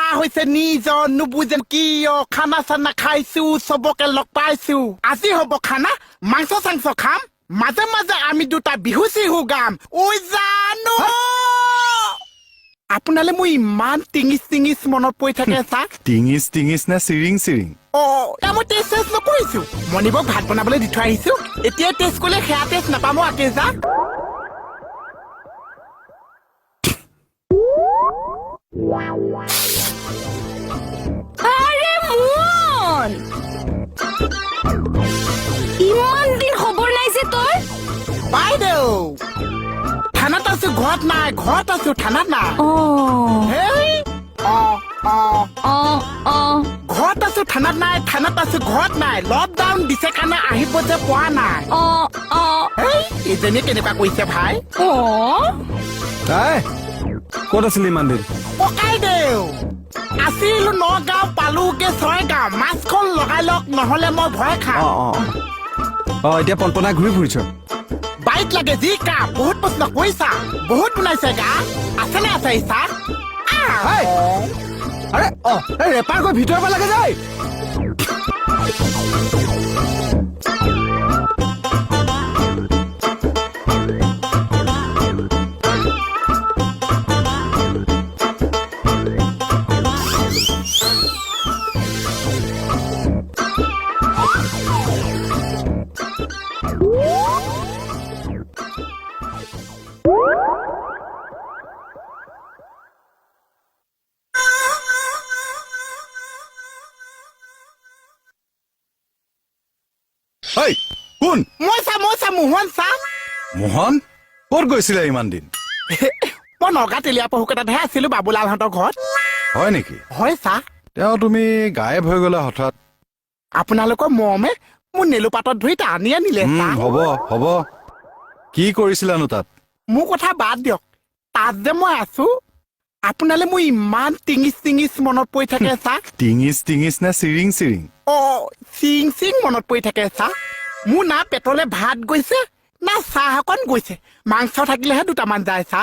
চাহ হৈছে নিজৰ নুবুজেন কিয় খানা চানা খাইছো চবকে লগ পাইছো আজি হ'ব খানা মাংস চাংস খাম মাজে মাজে আমি দুটা বিহু চিহু গাম ঐ জানো আপোনালে মই ইমান টিঙিছ মনত পৰি থাকে চাহ টিঙিছ না চিৰিং মই টেষ্ট নকৰিছো মণিবক ভাত বনাবলৈ দি থৈ আহিছো এতিয়া টেষ্ট কৰিলে সেয়া টেষ্ট নাপাম আকে যা আৰে মন ইমান দিন খবৰ নাই যে তোৰ বাইদেউ থানাত আছো ঘৰত নাই ঘৰত আছো থানাত নাই হেই ঘৰত আছো থানাত নাই থানাত আছো ঘৰত নাই লকডাউন দিছে কাৰণে আহিব যে পোৱা নাই এইজনী কেনেকুৱা কৰিছে ভাই ক'ত আছিলি ইমান দিন পকাই দেউ আছিলো নগাঁও পালোগে ছয়গাঁও মাছখন লগাই লওক নহলে মই ভয় খাম এতিয়া পনপনাই ঘূৰি ফুৰিছ বাইক লাগে যি কাম বহুত প্ৰশ্ন কৰিছা বহুত বনাইছে গা আছেনে আছে ইচ্ছা আৰে ৰেপাৰ গৈ ভিতৰৰ পৰা লাগে যায় কোন মই চা মোহন চা মোহন ক'ত গৈছিলে ইমান দিন মই নগা তেলীয়া পহুকেইটাতহে আছিলো বাবুলালহঁতৰ ঘৰত হয় নেকি হয় চা তেওঁ তুমি গায়ব হৈ গলা হঠাৎ আপোনালোকৰ মৰমে মোৰ নেলু পাতত ধৰি টানি আনিলে হ'ব কি কৰিছিলানো তাত মোৰ কথা বাদ দিয়ক তাত যে মই আছো আপোনালে মোৰ ইমান টিঙিছ মনত পৰি থাকে চা টিঙিছ না চিৰিং চিং মনত পৰি থাকে চা মোৰ না পেটলে ভাত গৈছে না চাহ অকণ গৈছে মাংস থাকিলেহে দুটামান যায় চা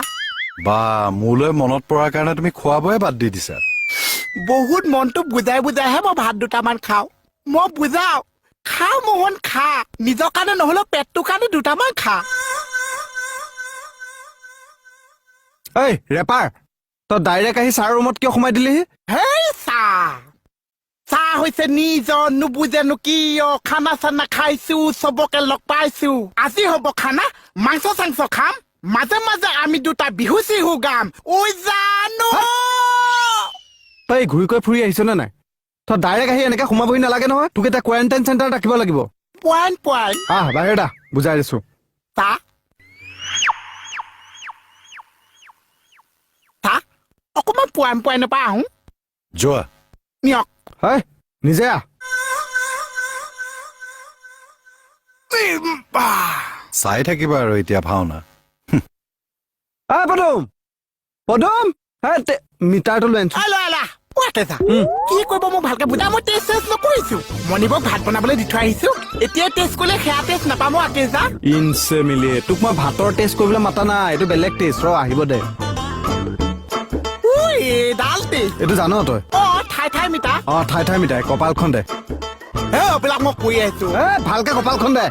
বা মোলৈ মনত পৰাৰ কাৰণে তুমি খোৱা বোৱাই বাদ দি দিছা বহুত মনটো বুজাইহে মই ভাত দুটামান খাওঁ মই বুজাও খা মোহন খা নিজৰ কাৰণে নহলেও পেটটোৰ কাৰণে দুটামান খা ৰেপাৰ তই ডাইৰেক্ট আহি ছাৰ ৰুমত কিয় সোমাই দিলিহি হেই চাহ হৈছে নিজৰ নুবুজেনো কিয় খানা চানা খাইছো চবকে লগ পাইছো আজি হ'ব খানা মাংস চাংস খাম মাজে মাজে আমি দুটা বিহু চিহু গাম ঐ জানো তই ঘূৰি কৈ ফুৰি আহিছ নে নাই তই ডাইৰেক্ট আহি এনেকে সোমাবহি নালাগে নহয় তোক এতিয়া কোৱাৰেণ্টাইন চেণ্টাৰ ৰাখিব লাগিব পইণ্ট বাহিৰত বুজাই দিছো চাহ অকমান পইণ্টৰ পৰা আহোঁ যোৱা নিয়ক নিজে চাই থাকিবা আৰু এতিয়া ভাওনা পদম মিটাৰটো লৈ আনিছো কি কৰিব মোক ভালকে বুজা মই টেষ্ট নকৰিছো মণিবক ভাত বনাবলৈ দি থৈ আহিছো এতিয়া টেষ্ট কৰিলে সেয়া টেষ্ট নাপাম আকে যা ইনচে মিলি তোক মই ভাতৰ টেষ্ট কৰিবলৈ মাতা নাই এইটো বেলেগ টেষ্ট আহিব দে এইটো জান তই ঠাই মিতা ঠাই মিঠাই কপালখন দে এইবিলাক মই কৈ আহিছো ভালকে কপালখন দে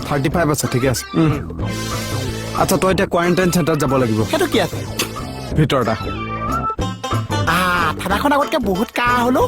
35 আছে ঠিকে আছে আচ্ছা তই এতিয়া কোৱাৰেণ্টাইন চেণ্টাৰত যাব লাগিব সেইটো কি আছে ভিতৰত থানাখন আগতকে বহুত কাহ হলো